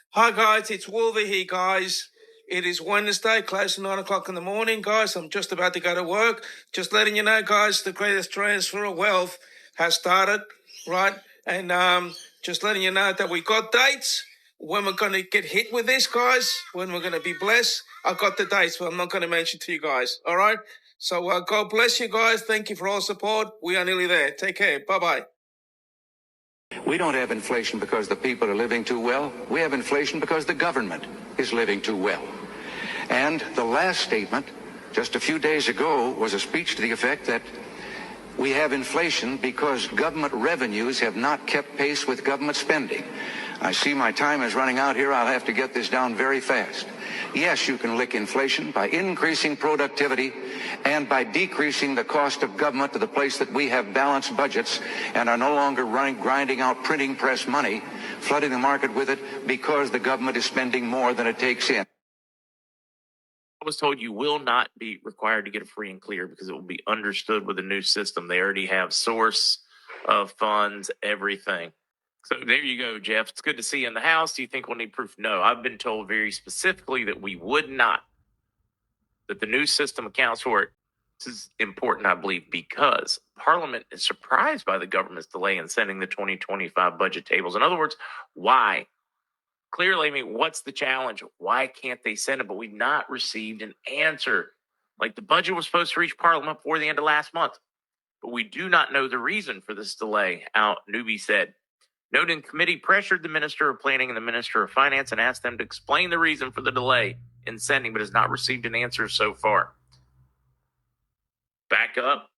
Hi guys, it's Wolver here, guys. It is Wednesday, close to 9 o'clock in the morning, guys. I'm just about to go to work. Just letting you know, guys, the greatest transfer of wealth has started, right? And just letting you know that we got dates when we're going to get hit with this, guys, when we're going to be blessed. I got the dates, but I'm not going to mention to you guys, all right? So God bless you guys. Thank you for all support. We are nearly there. Take care. Bye-bye. We don't have inflation because the people are living too well. We have inflation because the government is living too well. And the last statement, just a few days ago, was a speech to the effect that we have inflation because government revenues have not kept pace with government spending. I see my time is running out here. I'll have to get this down very fast. Yes, you can lick inflation by increasing productivity and by decreasing the cost of government to the place that we have balanced budgets and are no longer grinding out printing press money, flooding the market with it because the government is spending more than it takes in. I was told you will not be required to get a free and clear because it will be understood with the new system. They already have source of funds, everything. So there you go, Jeff. It's good to see you in the house. Do you think we'll need proof? No, I've been told very specifically that we would not, that the new system accounts for it. This is important, I believe, because Parliament is surprised by the government's delay in sending the 2025 budget tables. In other words, why? Clearly, I mean, what's the challenge? Why can't they send it? But we've not received an answer. Like the budget was supposed to reach Parliament before the end of last month, but we do not know the reason for this delay. Newby said, noting committee pressured the Minister of Planning and the Minister of Finance and asked them to explain the reason for the delay in sending, but has not received an answer so far. Back up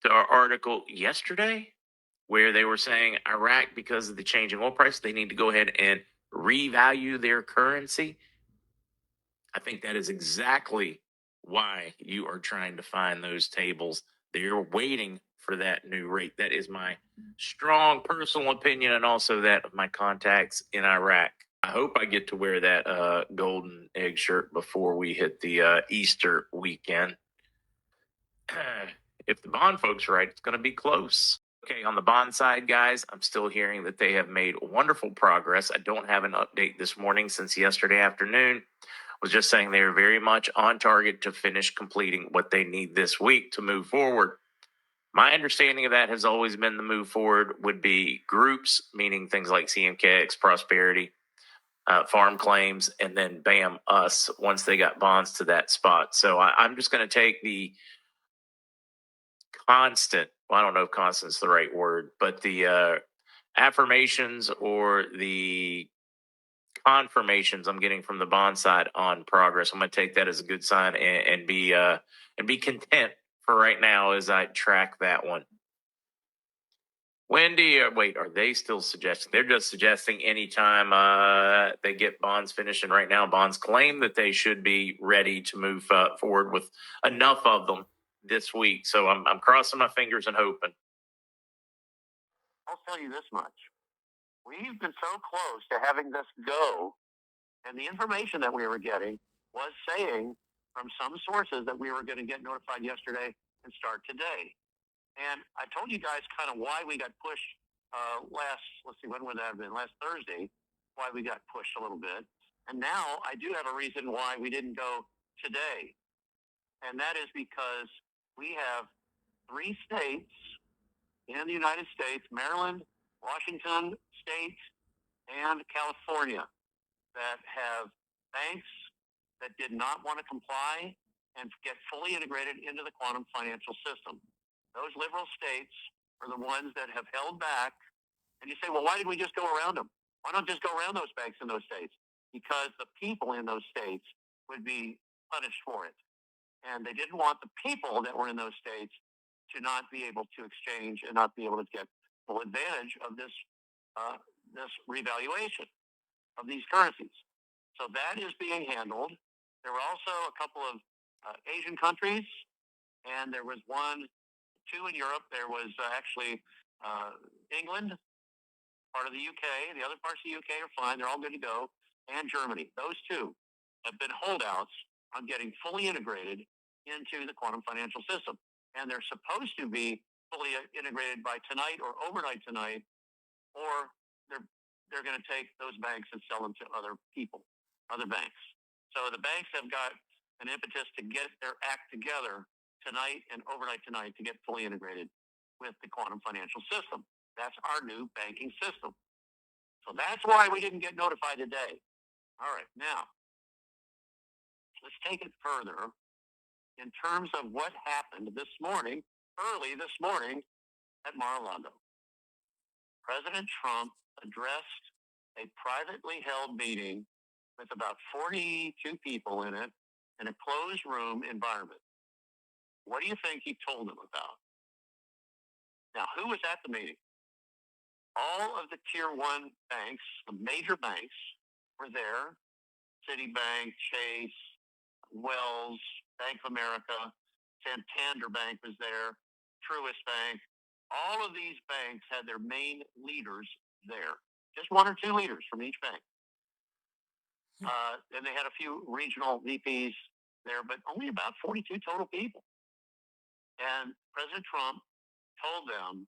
to our article yesterday, where they were saying Iraq, because of the changing oil price, they need to go ahead and revalue their currency. I think that is exactly why you are trying to find those tables. They're waiting for that new rate. That is my strong personal opinion, and also that of my contacts in Iraq. I hope I get to wear that golden egg shirt before we hit the Easter weekend. If the bond folks are right, it's going to be close. Okay, on the bond side, guys, I'm still hearing that they have made wonderful progress. I don't have an update this morning since yesterday afternoon. Was just saying they are very much on target to finish completing what they need this week to move forward. My understanding of that has always been the move forward would be groups, meaning things like CMKX, Prosperity, farm claims, and then bam, us, once they got bonds to that spot. So I'm just going to take the constant, well, I don't know if constant is the right word, but the affirmations or the confirmations I'm getting from the bond side on progress. I'm going to take that as a good sign and be content for right now as I track that one. Wendy, wait, are they still suggesting? They're just suggesting anytime they get bonds finished, and right now bonds claim that they should be ready to move forward with enough of them this week. So I'm crossing my fingers and hoping. I'll tell you this much. We've been so close to having this go, and the information that we were getting was saying from some sources that we were going to get notified yesterday and start today. And I told you guys kind of why we got pushed when would that have been? Last Thursday, why we got pushed a little bit. And now I do have a reason why we didn't go today. And that is because we have 3 states in the United States, Maryland, Washington State, and California, that have banks that did not want to comply and get fully integrated into the quantum financial system. Those liberal states are the ones that have held back. And you say, well, why did we just go around them? Why don't just go around those banks in those states? Because the people in those states would be punished for it. And they didn't want the people that were in those states to not be able to exchange and not be able to get full advantage of this revaluation of these currencies. So that is being handled. There were also a couple of Asian countries, and there was 2 in Europe. There was actually England, part of the UK. The other parts of the UK are fine. They're all good to go. And Germany. Those 2 have been holdouts on getting fully integrated into the quantum financial system. And they're supposed to be fully integrated by tonight or overnight tonight, or they're they're going to take those banks and sell them to other people, other banks. So the banks have got an impetus to get their act together tonight and overnight tonight to get fully integrated with the quantum financial system. That's our new banking system. So that's why we didn't get notified today. All right, now let's take it further in terms of what happened this morning, early this morning at Mar-a-Lago. President Trump addressed a privately held meeting with about 42 people in it in a closed room environment. What do you think he told them about? Now, who was at the meeting? All of the tier one banks, the major banks, were there. Citibank, Chase, Wells, Bank of America, Santander Bank was there, Truist Bank. All of these banks had their main leaders there. Just one or two leaders from each bank. And they had a few regional VPs there, but only about 42 total people. And President Trump told them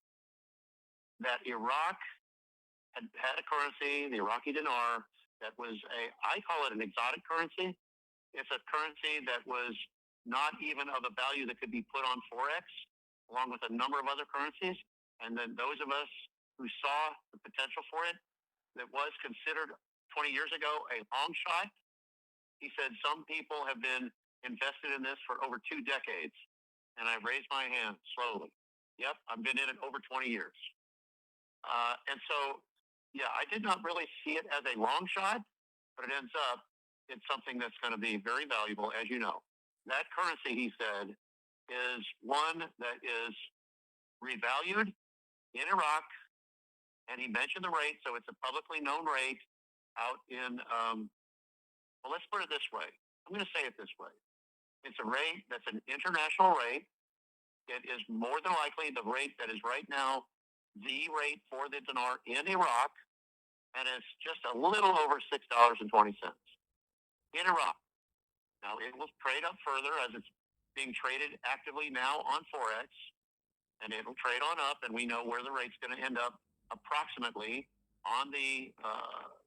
that Iraq had a currency, the Iraqi dinar, that was I call it an exotic currency. It's a currency that was not even of a value that could be put on Forex, along with a number of other currencies. And then those of us who saw the potential for it, that was considered 20 years ago a long shot. He said some people have been invested in this for over 2 decades. And I raised my hand slowly. Yep, I've been in it over 20 years. And so, yeah, I did not really see it as a long shot, but it ends up it's something that's going to be very valuable, as you know. That currency, he said, is one that is revalued in Iraq, and he mentioned the rate, so it's a publicly known rate out in, well, let's put it this way. I'm going to say it this way. It's a rate that's an international rate. It is more than likely the rate that is right now the rate for the dinar in Iraq, and it's just a little over $6.20 in Iraq. Now, it will trade up further as it's being traded actively now on Forex, and it'll trade on up, and we know where the rate's going to end up approximately on the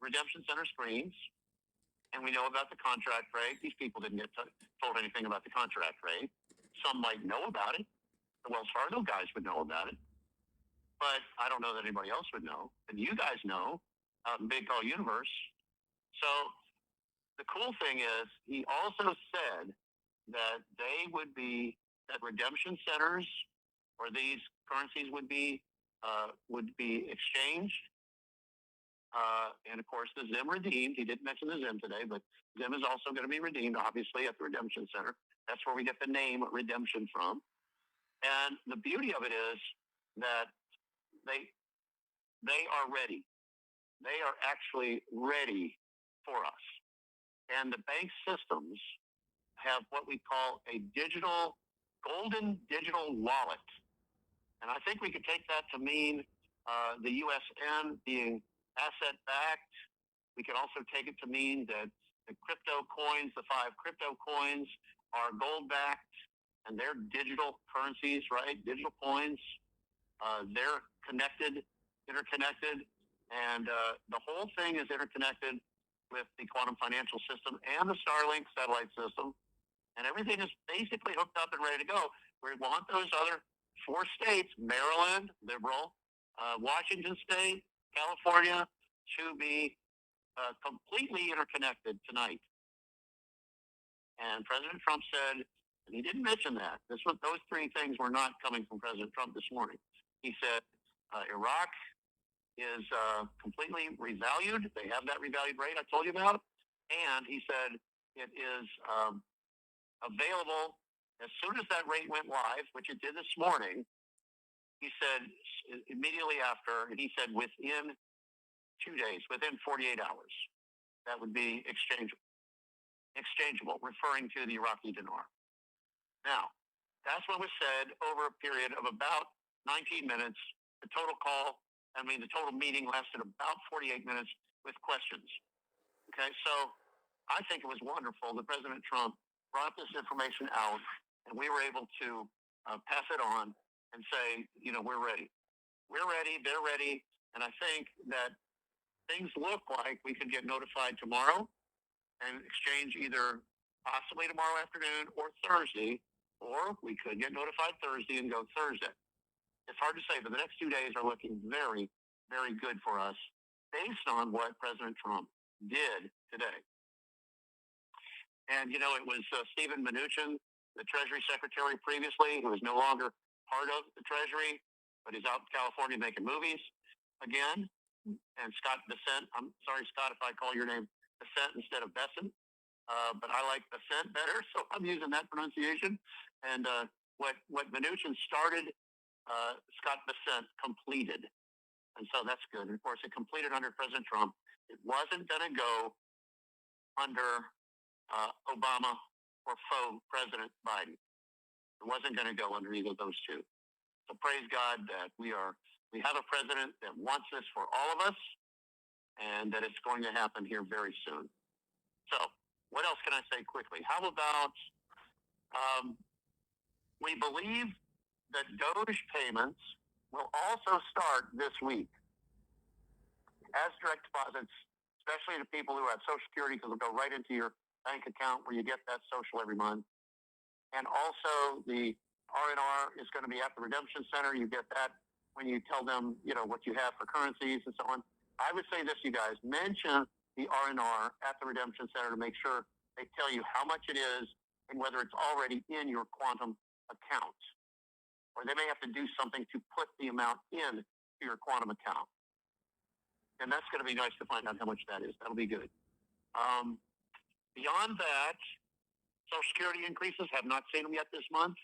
redemption center screens. And we know about the contract rate. These people didn't get told anything about the contract rate. Some might know about it. The Wells Fargo guys would know about it. But I don't know that anybody else would know. And you guys know out in Big Call Universe. So the cool thing is he also said that they would be, that redemption centers or these currencies would be exchanged. And of course, the Zim redeemed. He didn't mention the Zim today, but Zim is also going to be redeemed, obviously, at the redemption center. That's where we get the name redemption from. And the beauty of it is that they are ready. They are actually ready for us. And the bank systems have what we call a golden digital wallet. And I think we could take that to mean the USN being asset-backed. We could also take it to mean that the crypto coins, the 5 crypto coins, are gold-backed, and they're digital currencies, right? Digital coins. They're interconnected, and the whole thing is interconnected with the quantum financial system and the Starlink satellite system, and everything is basically hooked up and ready to go. We want those other 4 states, Maryland, liberal, Washington State, California, to be completely interconnected tonight. And President Trump said, and he didn't mention that, those 3 things were not coming from President Trump this morning. He said Iraq is completely revalued. They have that revalued rate I told you about. And he said it is available as soon as that rate went live, which it did this morning. He said immediately after, and he said within 2 days, within 48 hours, that would be exchangeable, referring to the Iraqi dinar. Now, that's what was said over a period of about 19 minutes. The total meeting lasted about 48 minutes with questions. Okay, so I think it was wonderful that President Trump brought this information out, and we were able to pass it on and say, we're ready. We're ready, they're ready, and I think that things look like we could get notified tomorrow and exchange either possibly tomorrow afternoon or Thursday, or we could get notified Thursday and go Thursday. It's hard to say, but the next 2 days are looking very, very good for us based on what President Trump did today. And, it was Stephen Mnuchin, the Treasury Secretary previously, who is no longer part of the Treasury, but he's out in California making movies again. And Scott Bessent, I'm sorry, Scott, if I call your name Bessent instead of Besson, but I like Bessent better, so I'm using that pronunciation. And what Mnuchin started, Scott Bessent completed. And so that's good. And of course, it completed under President Trump. It wasn't going to go under Obama or faux President Biden. It wasn't going to go under either of those two. So praise God that we have a president that wants this for all of us, and that it's going to happen here very soon. So what else can I say quickly? How about we believe that Doge payments will also start this week as direct deposits, especially to people who have Social Security, because it'll go right into your bank account where you get that social every month. And also the R&R is going to be at the Redemption Center. You get that when you tell them, what you have for currencies and so on. I would say this, you guys, mention the R&R at the Redemption Center to make sure they tell you how much it is and whether it's already in your quantum account. Or they may have to do something to put the amount in to your quantum account. And that's going to be nice to find out how much that is. That'll be good. Beyond that, Social Security increases, have not seen them yet this month.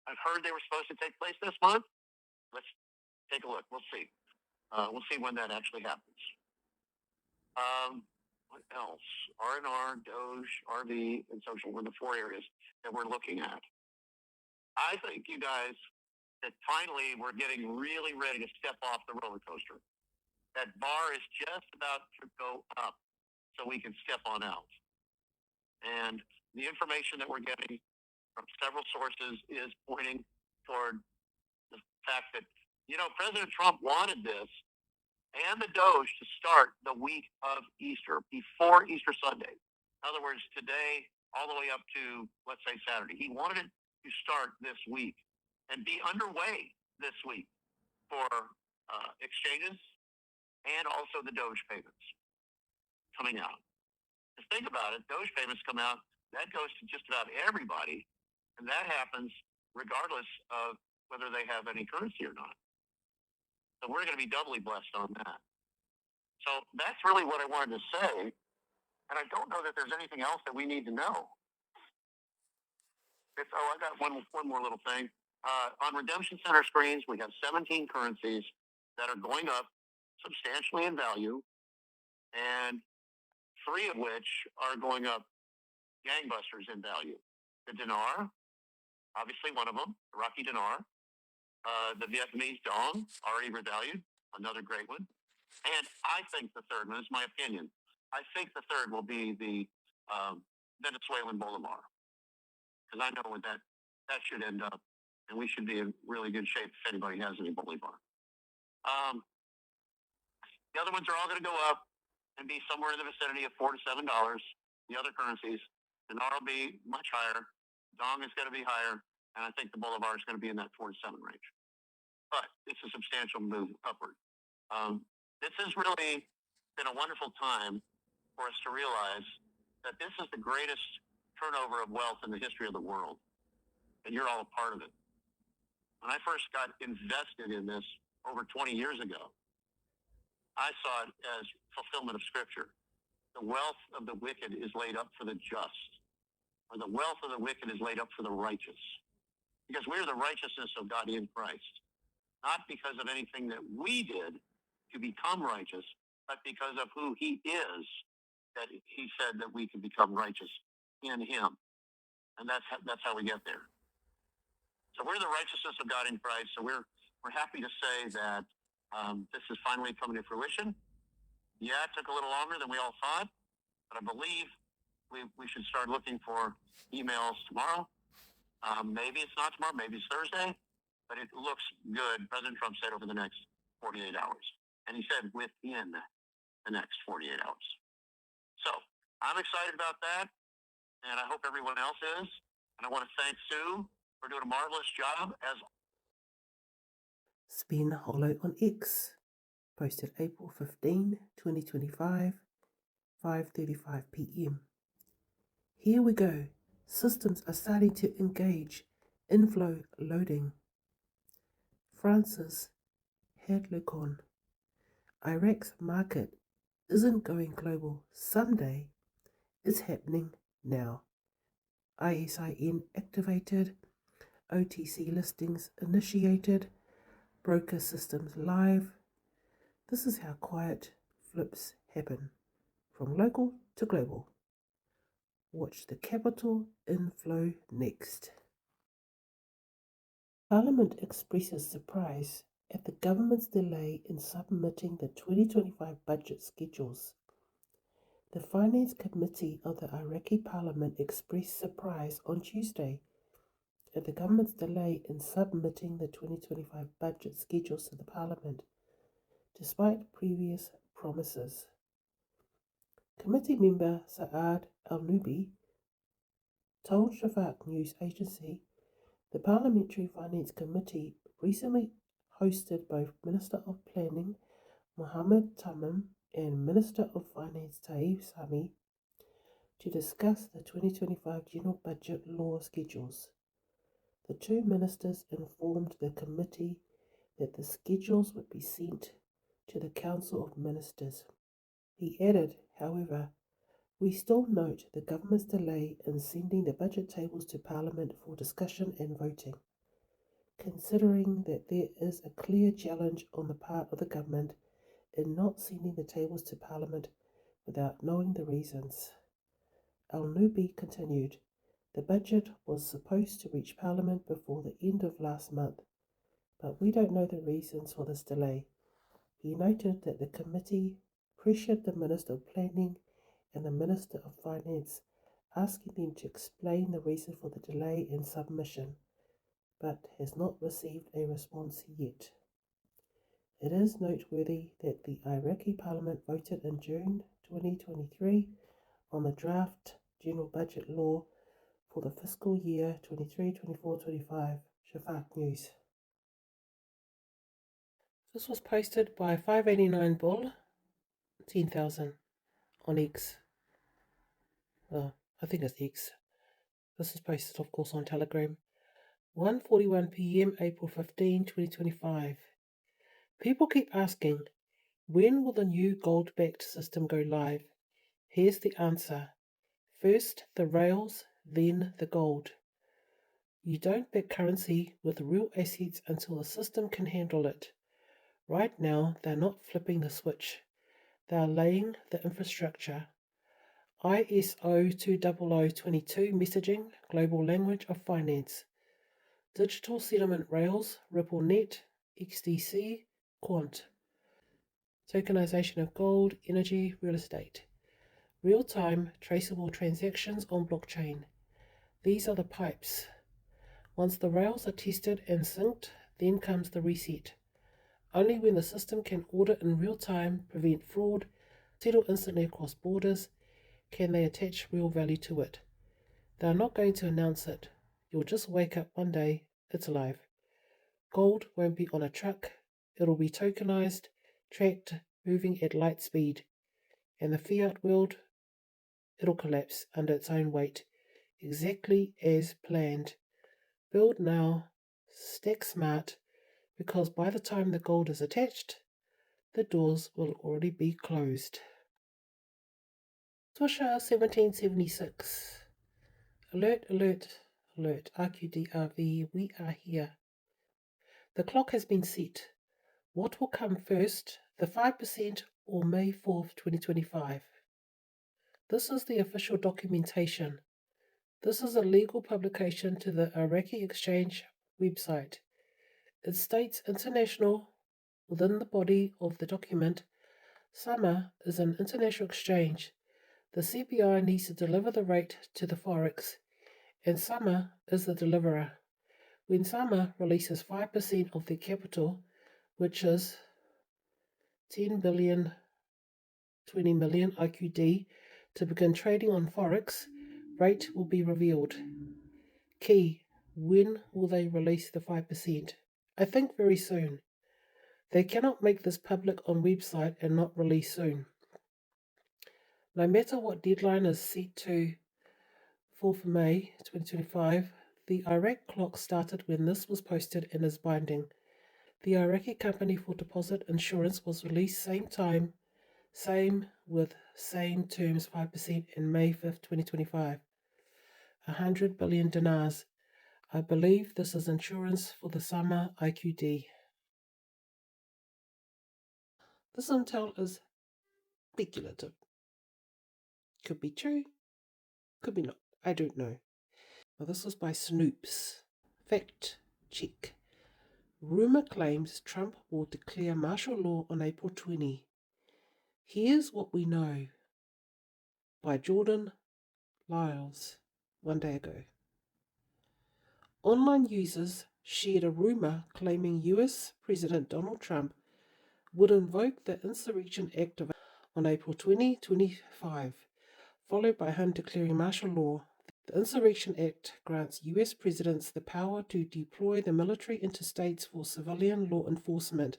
I've heard they were supposed to take place this month. Let's take a look. We'll see. We'll see when that actually happens. What else? R&R, Doge, RV, and social were the four areas that we're looking at. I think, you guys, that finally we're getting really ready to step off the roller coaster. That bar is just about to go up so we can step on out. And the information that we're getting from several sources is pointing toward the fact that, President Trump wanted this and the Doge to start the week of Easter, before Easter Sunday. In other words, today all the way up to, let's say, Saturday. He wanted it to start this week and be underway this week for exchanges and also the Doge payments coming out. Just think about it. Doge payments come out. That goes to just about everybody. And that happens regardless of whether they have any currency or not. So we're going to be doubly blessed on that. So that's really what I wanted to say. And I don't know that there's anything else that we need to know. I got one more little thing. On Redemption Center screens, we have 17 currencies that are going up substantially in value, and 3 of which are going up gangbusters in value. The Dinar, obviously one of them, Iraqi Dinar. The Vietnamese Dong, already revalued, another great one. And I think the third one, this is my opinion, I think the third will be the Venezuelan Bolivar. Because I know what that should end up, and we should be in really good shape if anybody has any Bolivar. The other ones are all going to go up and be somewhere in the vicinity of $4 to $7. The other currencies, Dinar will be much higher, Dong is going to be higher, and I think the Bolivar is going to be in that 4 to 7 range. But it's a substantial move upward. This has really been a wonderful time for us to realize that this is the greatest turnover of wealth in the history of the world, and you're all a part of it. When I first got invested in this over 20 years ago, I saw it as fulfillment of Scripture. The wealth of the wicked is laid up for the just, or the wealth of the wicked is laid up for the righteous. Because we are the righteousness of God in Christ, not because of anything that we did to become righteous, but because of who He is, that He said that we can become righteous in Him. And that's how we get there. So we're the righteousness of God in Christ. So we're happy to say that this is finally coming to fruition. Yeah, it took a little longer than we all thought, but I believe we should start looking for emails tomorrow. Maybe it's not tomorrow, maybe it's Thursday, but it looks good. President Trump said over the next 48 hours. And he said within the next 48 hours. So I'm excited about that, and I hope everyone else is. And I want to thank Sue for doing a marvelous job as Spin Hollow on X, posted April 15, 2025, 5:35 p.m. Here we go. Systems are starting to engage. Inflow loading. Francis Hadlicon. Iraq's market isn't going global someday. It's happening now. ISIN activated. OTC listings initiated. Broker systems live. This is how quiet flips happen. From local to global. Watch the capital inflow next. Parliament expresses surprise at the government's delay in submitting the 2025 budget schedules. The Finance Committee of the Iraqi Parliament expressed surprise on Tuesday at the government's delay in submitting the 2025 budget schedules to the Parliament, despite previous promises. Committee member Saad Al-Nubi told Shafaq News Agency the Parliamentary Finance Committee recently hosted both Minister of Planning Mohammed Tamim and Minister of Finance Taib Sami to discuss the 2025 General Budget law schedules. The two ministers informed the committee that the schedules would be sent to the Council of Ministers. He added, however, we still note the government's delay in sending the budget tables to Parliament for discussion and voting, considering that there is a clear challenge on the part of the government in not sending the tables to Parliament without knowing the reasons. Al-Nubi continued, the budget was supposed to reach Parliament before the end of last month, but we don't know the reasons for this delay. He noted that the committee pressured the Minister of Planning and the Minister of Finance, asking them to explain the reason for the delay in submission, but has not received a response yet. It is noteworthy that the Iraqi Parliament voted in June 2023 on the draft General Budget Law for the fiscal year 23-24-25. Shafaq News. This was posted by 589 Bull, 10,000 on X. Well, I think it's X. This is posted, of course, on Telegram. 1:41 p.m. April 15, 2025. People keep asking, when will the new gold-backed system go live? Here's the answer. First the rails, then the gold. You don't back currency with real assets until the system can handle it. Right now, they're not flipping the switch. They're laying the infrastructure. ISO 20022 messaging, global language of finance. Digital settlement rails, RippleNet, XDC, Quant. Tokenization of gold, energy, real estate. Real-time traceable transactions on blockchain. These are the pipes. Once the rails are tested and synced, then comes the reset. Only when the system can audit in real time, prevent fraud, settle instantly across borders, can they attach real value to it. They are not going to announce it. You'll just wake up one day, it's alive. Gold won't be on a truck. It'll be tokenized, tracked, moving at light speed. And the fiat world, it'll collapse under its own weight, exactly as planned. Build now, stack smart, because by the time the gold is attached, the doors will already be closed. Swisher 1776. Alert, alert, alert. RQDRV, we are here. The clock has been set. What will come first, the 5% or May 4th, 2025? This is the official documentation. This is a legal publication to the Iraqi Exchange website. It states international within the body of the document. SAMA is an international exchange. The CBI needs to deliver the rate to the Forex, and SAMA is the deliverer. When SAMA releases 5% of their capital, which is 10 billion, 20 million IQD to begin trading on Forex. Rate will be revealed. Key, when will they release the 5%? I think very soon. They cannot make this public on website and not release soon. No matter what deadline is set to 4th of May 2025, the Iraq clock started when this was posted and is binding. The Iraqi company for deposit insurance was released same time, same with same terms 5% in May 5th, 2025. 100 billion dinars. I believe this is insurance for the summer IQD. This intel is speculative. Could be true, could be not. I don't know. Well, this was by Snopes. Fact check. Rumor claims Trump will declare martial law on April 20. Here's what we know. By Jordan Lyles, 1 day ago. Online users shared a rumor claiming US President Donald Trump would invoke the Insurrection Act on April 2025, followed by him declaring martial law. The Insurrection Act grants US presidents the power to deploy the military into states for civilian law enforcement.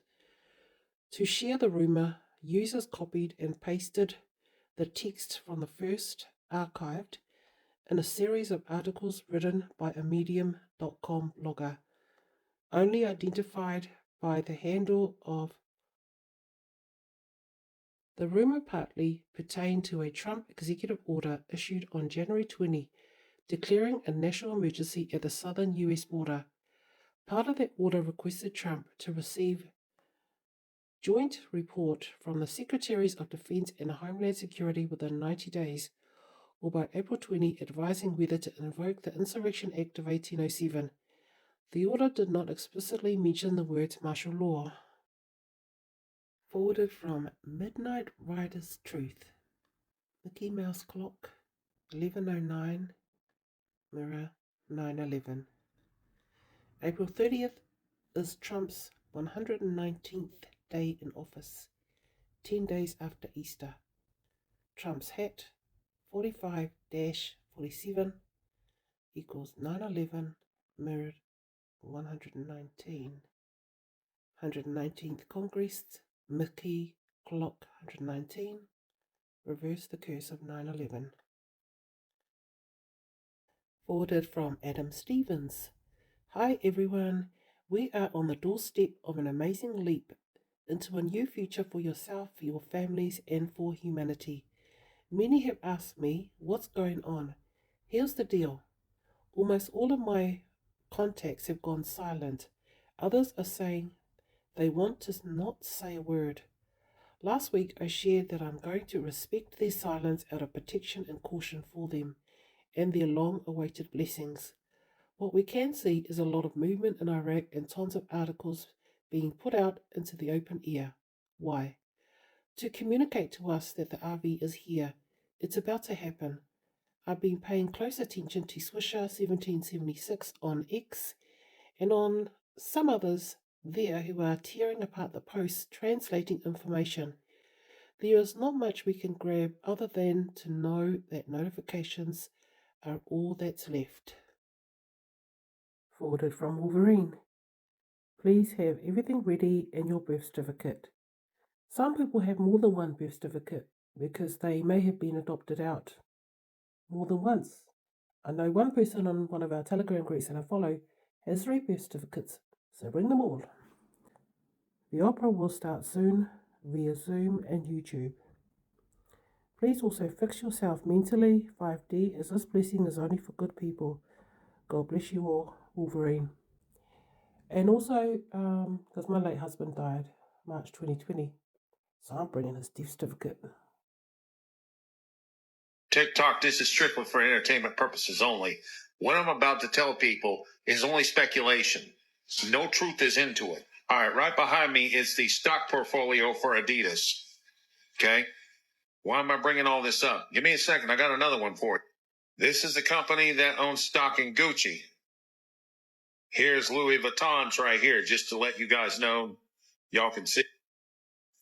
To share the rumor, users copied and pasted the text from the first archived in a series of articles written by a Medium.com blogger, only identified by the handle of. The rumor partly pertained to a Trump executive order issued on January 20, declaring a national emergency at the southern US border. Part of that order requested Trump to receive joint report from the Secretaries of Defense and Homeland Security within 90 days, or by April 20, advising whether to invoke the Insurrection Act of 1807. The order did not explicitly mention the words martial law. Forwarded from Midnight Rider's Truth. Mickey Mouse Clock, 11:09, Mirror 9:11. April 30th is Trump's 119th day in office, 10 days after Easter. Trump's hat, 45-47, equals 9/11, mirrored 119. 119th Congress, Mickey Clock 119, reverse the curse of 9/11. Forwarded from Adam Stevens. Hi everyone, we are on the doorstep of an amazing leap into a new future for yourself, for your families, and for humanity. Many have asked me what's going on. Here's the deal. Almost all of my contacts have gone silent. Others are saying they want to not say a word. Last week I shared that I'm going to respect their silence out of protection and caution for them and their long-awaited blessings. What we can see is a lot of movement in Iraq and tons of articles being put out into the open air. Why? To communicate to us that the RV is here. It's about to happen. I've been paying close attention to Swisher 1776 on X and on some others there who are tearing apart the posts, translating information. There is not much we can grab other than to know that notifications are all that's left. Forwarded from Wolverine. Please have everything ready and your birth certificate. Some people have more than one birth certificate because they may have been adopted out more than once. I know one person on one of our Telegram groups that I follow has 3 birth certificates, so bring them all. The opera will start soon via Zoom and YouTube. Please also fix yourself mentally, 5D, as this blessing is only for good people. God bless you all, Wolverine. And also, because my late husband died March 2020, so I'm bringing his death certificate. TikTok, this is strictly for entertainment purposes only. What I'm about to tell people is only speculation. No truth is into it. All right, right behind me is the stock portfolio for Adidas. Okay? Why am I bringing all this up? Give me a second. I got another one for you. This is the company that owns stock in Gucci. Here's Louis Vuitton's right here, just to let you guys know. Y'all can see.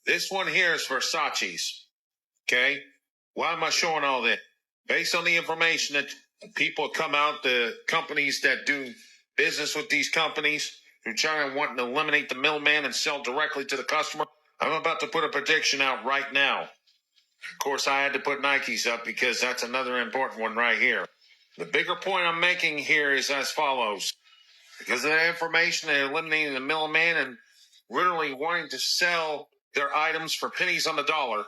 This one here is Versace's. Okay? Why am I showing all this? Based on the information that people come out, the companies that do business with these companies who try and want to eliminate the middleman and sell directly to the customer, I'm about to put a prediction out right now. Of course, I had to put Nike's up because that's another important one right here. The bigger point I'm making here is as follows. Because of that information, they're eliminating the middleman and literally wanting to sell their items for pennies on the dollar.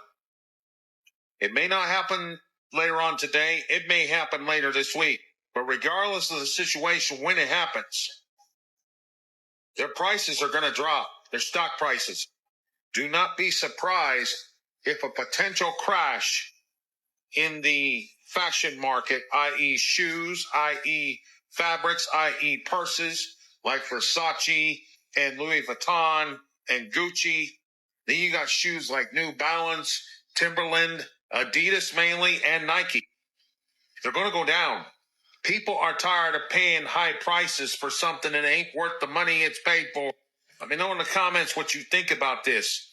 It may not happen later on today. It may happen later this week. But regardless of the situation, when it happens, their prices are going to drop, their stock prices. Do not be surprised if a potential crash in the fashion market, i.e. shoes, i.e. fabrics, i.e. purses, like Versace and Louis Vuitton and Gucci. Then you got shoes like New Balance, Timberland, Adidas mainly, and Nike. They're going to go down. People are tired of paying high prices for something that ain't worth the money it's paid for. Let me know in the comments what you think about this.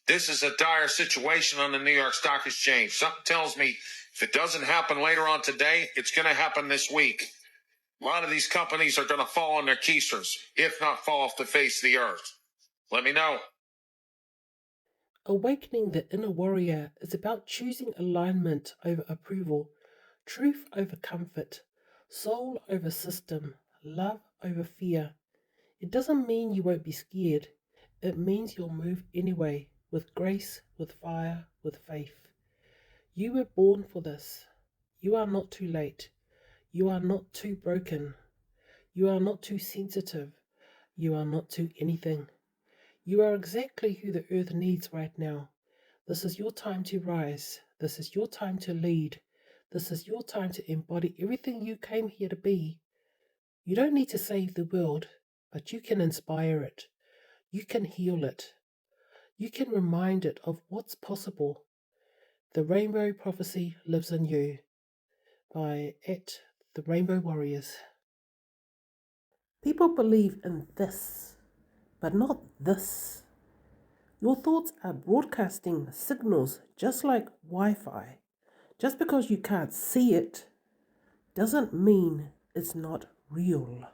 This is a dire situation on the New York Stock Exchange. Something tells me if it doesn't happen later on today, it's going to happen this week. A lot of these companies are going to fall on their keisters, if not fall off the face of the earth. Let me know. Awakening the inner warrior is about choosing alignment over approval, truth over comfort, soul over system, love over fear. It doesn't mean you won't be scared. It means you'll move anyway, with grace, with fire, with faith. You were born for this. You are not too late. You are not too broken. You are not too sensitive. You are not too anything. You are exactly who the earth needs right now. This is your time to rise. This is your time to lead. This is your time to embody everything you came here to be. You don't need to save the world, but you can inspire it. You can heal it. You can remind it of what's possible. The Rainbow Prophecy Lives in You by The Rainbow Warriors. People believe in this, but not this. Your thoughts are broadcasting signals just like Wi-Fi. Just because you can't see it doesn't mean it's not real.